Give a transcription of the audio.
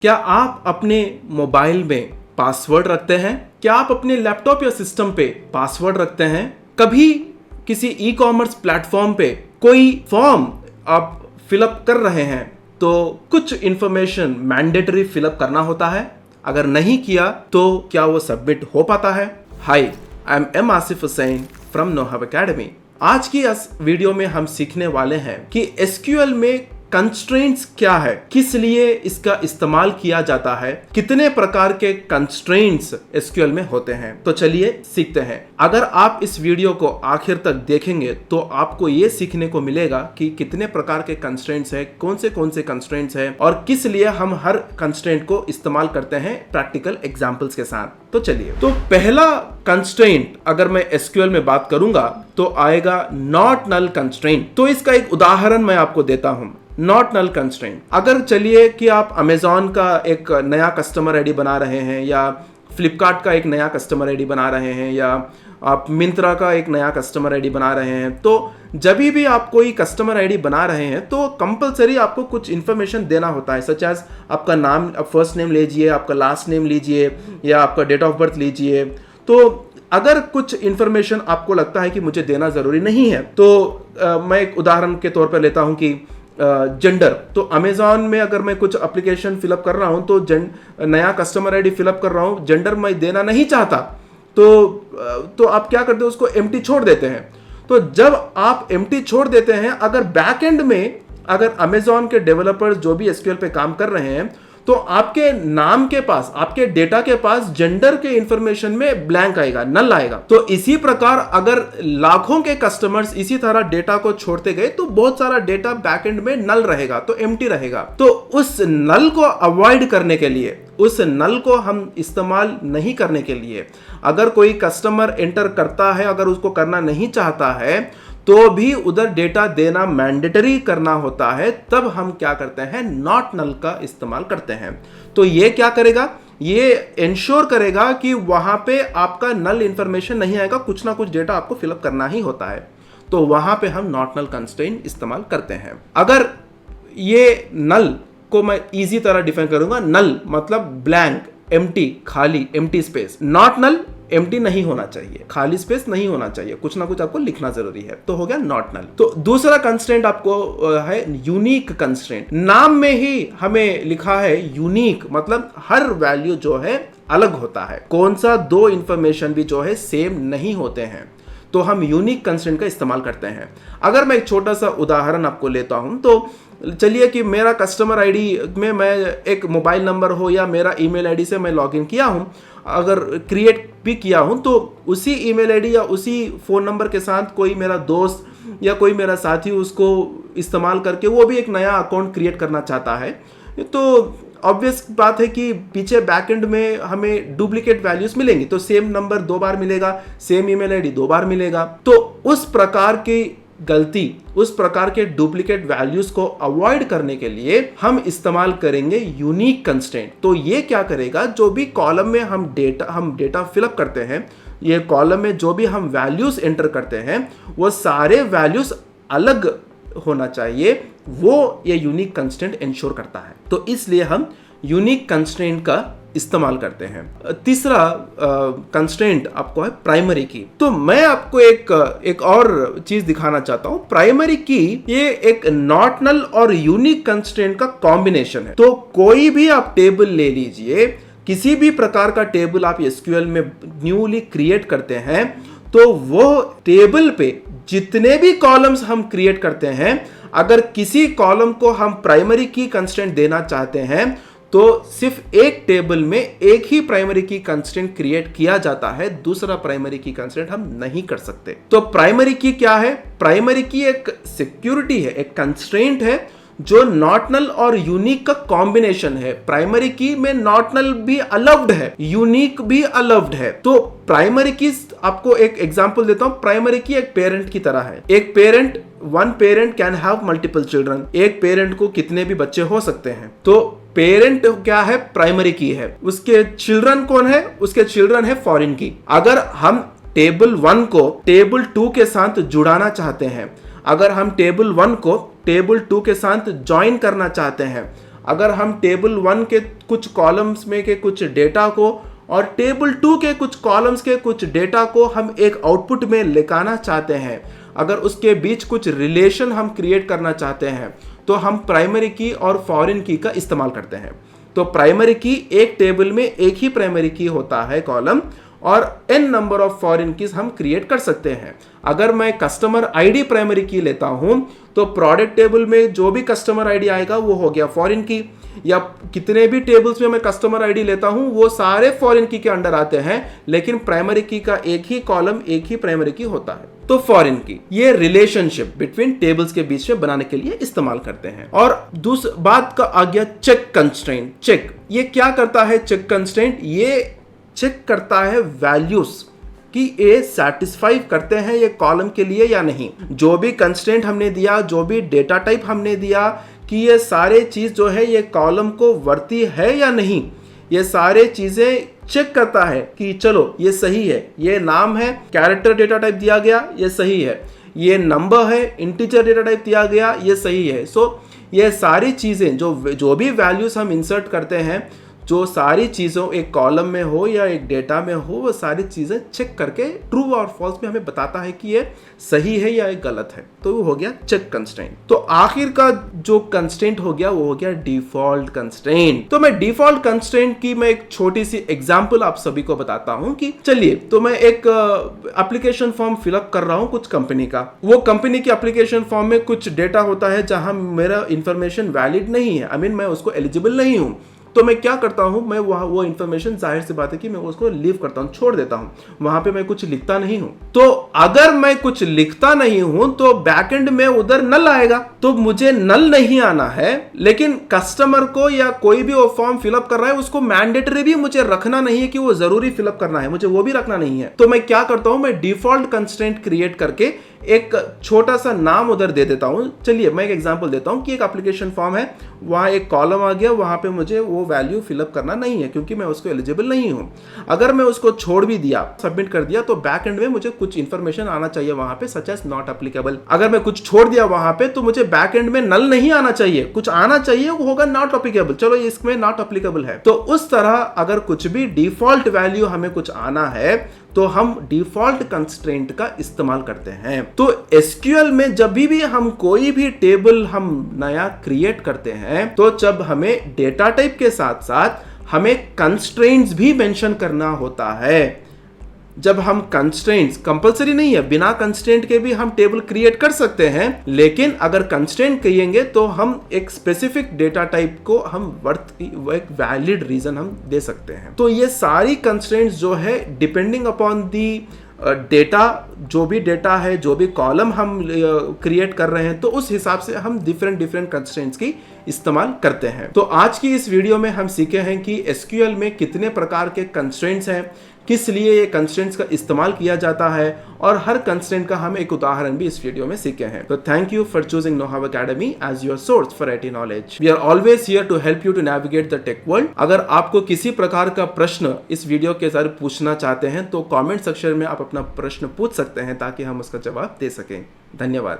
क्या आप अपने मोबाइल में पासवर्ड रखते हैं? क्या आप अपने लैपटॉप या सिस्टम पे पासवर्ड रखते हैं? कभी किसी ई कॉमर्स प्लेटफॉर्म पे कोई फॉर्म आप फिलअप कर रहे हैं तो कुछ इंफॉर्मेशन मैंडेटरी फिलअप करना होता है, अगर नहीं किया तो क्या वो सबमिट हो पाता है? Hi, I am Asif Hussain from Knowhow Academy. आज की इस वीडियो में हम सीखने वाले हैं कि एसक्यूएल में कंस्ट्रेंट्स क्या है, किस लिए इसका इस्तेमाल किया जाता है, कितने प्रकार के कंस्ट्रेंट्स एसक्यूएल में होते हैं। तो चलिए सीखते हैं। अगर आप इस वीडियो को आखिर तक देखेंगे तो आपको ये सीखने को मिलेगा कि कितने प्रकार के कंस्ट्रेंट्स हैं, कौन से कंस्ट्रेंट्स हैं और किस लिए हम हर कंस्ट्रेंट को इस्तेमाल करते हैं प्रैक्टिकल एग्जांपल्स के साथ। तो चलिए, तो पहला कंस्ट्रेंट अगर मैं एसक्यूएल में बात करूंगा तो आएगा नॉट नल कंस्ट्रेंट। तो इसका एक उदाहरण मैं आपको देता हूं। नॉट नल कंस्ट्रेंट, अगर चलिए कि आप अमेजॉन का एक नया कस्टमर आईडी बना रहे हैं या फ्लिपकार्ट का एक नया कस्टमर आईडी बना रहे हैं या आप मिंत्रा का एक नया कस्टमर आईडी बना रहे हैं, तो जब भी आप कोई कस्टमर आईडी बना रहे हैं तो कंपलसरी आपको कुछ इन्फॉर्मेशन देना होता है, सच एज आपका नाम, फर्स्ट नेम लीजिए, आपका लास्ट नेम लीजिए या आपका डेट ऑफ बर्थ लीजिए। तो अगर कुछ इन्फॉर्मेशन आपको लगता है कि मुझे देना जरूरी नहीं है तो मैं एक उदाहरण के तौर पर लेता हूं कि जेंडर। तो अमेजॉन में अगर मैं कुछ एप्लीकेशन फिलअप कर रहा हूं तो नया कस्टमर आईडी फिलअप कर रहा हूं, जेंडर मैं देना नहीं चाहता तो आप क्या करते हो, उसको एम्प्टी छोड़ देते हैं। तो जब आप एम्प्टी छोड़ देते हैं, अगर बैक एंड में अगर अमेजॉन के डेवलपर्स जो भी एसक्यूएल पे काम कर रहे हैं तो आपके नाम के पास, आपके डेटा के पास जेंडर के इंफॉर्मेशन में ब्लैंक आएगा, नल आएगा। तो इसी प्रकार अगर लाखों के कस्टमर्स इसी तरह डेटा को छोड़ते गए तो बहुत सारा डेटा बैकएंड में नल रहेगा, तो एम्प्टी रहेगा। तो उस नल को अवॉइड करने के लिए, उस नल को हम इस्तेमाल नहीं करने के लिए, अगर कोई कस्टमर एंटर करता है, अगर उसको करना नहीं चाहता है तो भी उधर डेटा देना मैंडेटरी करना होता है, तब हम क्या करते हैं, नॉट नल का इस्तेमाल करते हैं। तो ये क्या करेगा, ये इंश्योर करेगा कि वहां पे आपका नल इंफॉर्मेशन नहीं आएगा, कुछ ना कुछ डेटा आपको फिलअप करना ही होता है। तो वहां पे हम नॉट नल कंस्ट्रेंट इस्तेमाल करते हैं। अगर ये नल को मैं इजी तरह डिफाइन करूंगा, नल मतलब ब्लैंक, एम्प्टी, खाली, empty space. Not null, empty नहीं होना चाहिए, खाली स्पेस नहीं होना चाहिए, कुछ ना कुछ आपको लिखना जरूरी है। तो हो गया नॉट नल। तो दूसरा कंस्ट्रेंट आपको है यूनिक कंस्ट्रेंट। नाम में ही हमें लिखा है यूनिक, मतलब हर वैल्यू जो है अलग होता है, कौन सा दो इंफॉर्मेशन भी जो है सेम नहीं होते हैं, तो हम यूनिक कंस्ट्रेंट का इस्तेमाल करते हैं। अगर मैं एक छोटा सा उदाहरण आपको लेता हूं तो चलिए कि मेरा कस्टमर आईडी में मैं एक मोबाइल नंबर हो या मेरा ईमेल आईडी से मैं लॉगिन किया हूं, अगर क्रिएट भी किया हूं तो उसी ईमेल आईडी या उसी फ़ोन नंबर के साथ कोई मेरा दोस्त या कोई मेरा साथी उसको इस्तेमाल करके वो भी एक नया अकाउंट क्रिएट करना चाहता है, तो ऑब्वियस बात है कि पीछे बैकएंड में हमें डुप्लीकेट वैल्यूज मिलेंगी। तो सेम नंबर 2 बार मिलेगा, सेम ईमेल आईडी 2 बार मिलेगा। तो उस प्रकार की गलती, उस प्रकार के डुप्लीकेट वैल्यूज को अवॉइड करने के लिए हम इस्तेमाल करेंगे यूनिक कंस्ट्रेंट। तो ये क्या करेगा, जो भी कॉलम में हम डेटा फिलअप करते हैं, ये कॉलम में जो भी हम वैल्यूज एंटर करते हैं वो सारे वैल्यूज अलग होना चाहिए, वो ये यूनिक कंस्ट्रेंट इंश्योर करता है। तो इसलिए हम यूनिक कंस्ट्रेंट का इस्तेमाल करते हैं। तीसरा कंस्ट्रेंट आपको है प्राइमरी की। तो मैं आपको एक और चीज दिखाना चाहता हूं। प्राइमरी की ये एक नॉट नल और यूनिक कंस्ट्रेंट का कॉम्बिनेशन है। तो कोई भी आप टेबल ले लीजिए, किसी भी प्रकार का टेबल आप एसक्यूएल में न्यूली क्रिएट करते हैं, तो वो टेबल पे जितने भी कॉलम्स हम क्रिएट करते हैं, अगर किसी कॉलम को हम प्राइमरी की कंस्ट्रेंट देना चाहते हैं तो सिर्फ एक टेबल में एक ही प्राइमरी की कंस्ट्रेंट क्रिएट किया जाता है, दूसरा प्राइमरी की कंस्ट्रेंट हम नहीं कर सकते। तो प्राइमरी की क्या है, प्राइमरी की एक सिक्योरिटी है, एक कंस्ट्रेंट है जो नॉट नल और यूनिक का कॉम्बिनेशन है। प्राइमरी की में नॉट नल भी अलाउड है, यूनिक भी अलाउड है। तो प्राइमरी की आपको एक एग्जांपल देता हूं। प्राइमरी की एक पेरेंट की तरह है। एक parent, one parent can have multiple children. एक पेरेंट को कितने भी बच्चे हो सकते हैं। तो पेरेंट क्या है, प्राइमरी की है। उसके चिल्ड्रन कौन है, उसके चिल्ड्रन है फॉरेन की। अगर हम टेबल 1 को टेबल 2 के साथ जुड़ाना चाहते हैं, अगर हम टेबल 1 को टेबल 2 के साथ ज्वाइन करना चाहते हैं, अगर हम टेबल 1 के कुछ कॉलम्स में के कुछ डेटा को और टेबल 2 के कुछ कॉलम्स के कुछ डेटा को हम एक आउटपुट में लिखाना चाहते हैं, अगर उसके बीच कुछ रिलेशन हम क्रिएट करना चाहते हैं, तो हम प्राइमरी की और फॉरेन की का इस्तेमाल करते हैं। तो प्राइमरी की, एक टेबल में एक ही प्राइमरी की होता है कॉलम, और n number of foreign keys हम क्रिएट कर सकते हैं। अगर मैं कस्टमर आईडी प्राइमरी की लेता हूं तो प्रोडक्ट टेबल में जो भी कस्टमर आईडी आएगा वो हो गया फॉरेन की, या कितने भी टेबल्स में मैं कस्टमर आईडी लेता हूं वो सारे फॉरेन की के अंडर आते हैं, लेकिन प्राइमरी की का एक ही कॉलम एक ही प्राइमरी की होता है। तो फॉरेन की ये रिलेशनशिप बिटवीन टेबल्स के बीच में बनाने के लिए इस्तेमाल करते हैं। और दूसरी बात का आ गया चेक कंस्ट्रेंट। चेक ये क्या करता है? चेक कंस्ट्रेंट ये चेक करता है वैल्यूज कि ये सेटिस्फाई करते हैं ये कॉलम के लिए या नहीं। जो भी कंस्ट्रेंट हमने दिया, जो भी डेटा टाइप हमने दिया, कि ये सारे चीज जो है ये कॉलम को वर्ती है या नहीं, ये सारे चीजें चेक करता है कि चलो ये सही है, ये नाम है, कैरेक्टर डेटा टाइप दिया गया, ये सही है, ये नंबर है, इंटीजर डेटा टाइप दिया गया, ये सही है। सो ये सारी चीजें जो भी वैल्यूज हम इंसर्ट करते हैं, जो सारी चीज़ों एक कॉलम में हो या एक डेटा में हो, वो सारी चीज़ें चेक करके ट्रू और फॉल्स में हमें बताता है कि ये सही है या ये गलत है। तो वो हो गया चेक कंस्ट्रेंट। तो आखिर का जो कंस्ट्रेंट हो गया वो हो गया डिफॉल्ट कंस्ट्रेंट। तो मैं डिफॉल्ट कंस्ट्रेंट की मैं एक छोटी सी एग्जांपल आप सभी को बताता हूं कि चलिए, तो मैं एक एप्लीकेशन फॉर्म फिलअप कर रहा हूं कुछ कंपनी का। वो कंपनी की एप्लीकेशन फॉर्म में कुछ डेटा होता है जहां मेरा इंफॉर्मेशन वैलिड नहीं है, आई मीन मैं उसको एलिजिबल नहीं हूं। तो मैं क्या करता हूं, मैं वो इंफॉर्मेशन, जाहिर सी बात है कि मैं उसको लीव करता हूं, छोड़ देता हूं, वहां पे मैं कुछ लिखता नहीं हूं। तो अगर मैं कुछ लिखता नहीं हूं तो बैकएंड में उधर नल आएगा। तो मुझे नल नहीं आना है, लेकिन कस्टमर को या कोई भी वो फॉर्म फिलअप कर रहा है उसको मैंडेटरी भी मुझे रखना नहीं है कि वो जरूरी फिलअप करना है, मुझे वो भी रखना नहीं है। तो मैं क्या करता हूं, मैं डिफॉल्ट कंस्ट्रेंट क्रिएट करके एक छोटा सा नाम उधर दे देता हूं। चलिए मैं एक एग्जांपल देता हूं कि एक एप्लीकेशन फॉर्म है, वहां एक कॉलम आ गया, वहां पे मुझे वो वैल्यू फिलअप करना नहीं है क्योंकि मैं उसको एलिजिबल नहीं हूं। अगर मैं उसको छोड़ भी दिया, सबमिट कर दिया, तो बैक एंड में मुझे कुछ इंफॉर्मेशन आना चाहिए वहां पे, सच एज नॉट एप्लीकेबल। अगर मैं कुछ छोड़ दिया वहां पे तो मुझे बैक एंड में नल नहीं आना चाहिए, कुछ आना चाहिए, वो होगा नॉट एप्लीकेबल। चलो इसमें नॉट एप्लीकेबल है। तो उस तरह अगर कुछ भी डिफॉल्ट वैल्यू हमें कुछ आना है तो हम डिफॉल्ट कंस्ट्रेंट का इस्तेमाल करते हैं। तो एसक्यूएल में जब भी हम कोई भी टेबल हम नया क्रिएट करते हैं, तो जब हमें डेटा टाइप के साथ साथ हमें कंस्ट्रेंट्स भी मेंशन करना होता है। जब हम कंस्ट्रेंट्स, कंपलसरी नहीं है, बिना कंस्ट्रेंट के भी हम टेबल क्रिएट कर सकते हैं, लेकिन अगर कंस्ट्रेंट कहिएंगे तो हम एक स्पेसिफिक डेटा टाइप को हम एक वैलिड रीजन हम दे सकते हैं। तो ये सारी कंस्ट्रेंट्स जो है डिपेंडिंग अपॉन दी डेटा, जो भी डेटा है, जो भी कॉलम हम क्रिएट कर रहे हैं, तो उस हिसाब से हम डिफरेंट कंस्ट्रेंट्स की इस्तेमाल करते हैं। तो आज की इस वीडियो में हम सीखे हैं कि एसक्यूएल में कितने प्रकार के कंस्ट्रेंट्स हैं, किस लिए ये कंस्ट्रेंट्स का इस्तेमाल किया जाता है, और हर कंस्ट्रेंट का हम एक उदाहरण भी इस वीडियो में सीखे हैं। तो thank you for choosing Knowhow Academy as your source for IT knowledge. We are always here to help you to navigate the tech world. अगर आपको किसी प्रकार का प्रश्न इस वीडियो के जरिए पूछना चाहते हैं तो कमेंट सेक्शन में आप अपना प्रश्न पूछ सकते हैं ताकि हम उसका जवाब दे सकें। धन्यवाद।